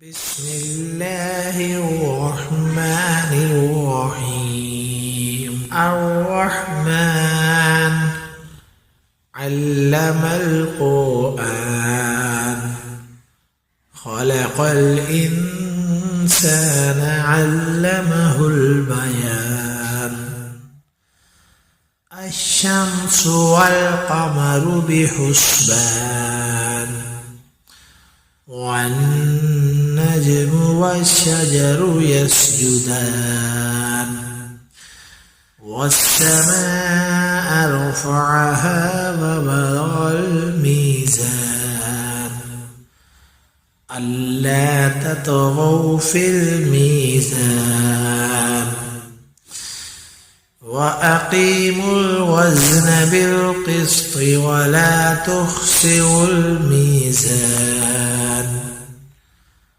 بسم الله الرحمن الرحيم. الرحمن علم القرآن خلق الإنسان علمه البيان. الشمس والقمر بحسبان والنجم والشجر يسجدان والسماء رفعها ووضع الميزان ألا تطغوا في الميزان وأقيموا الوزن بالقسط ولا تخسروا الميزان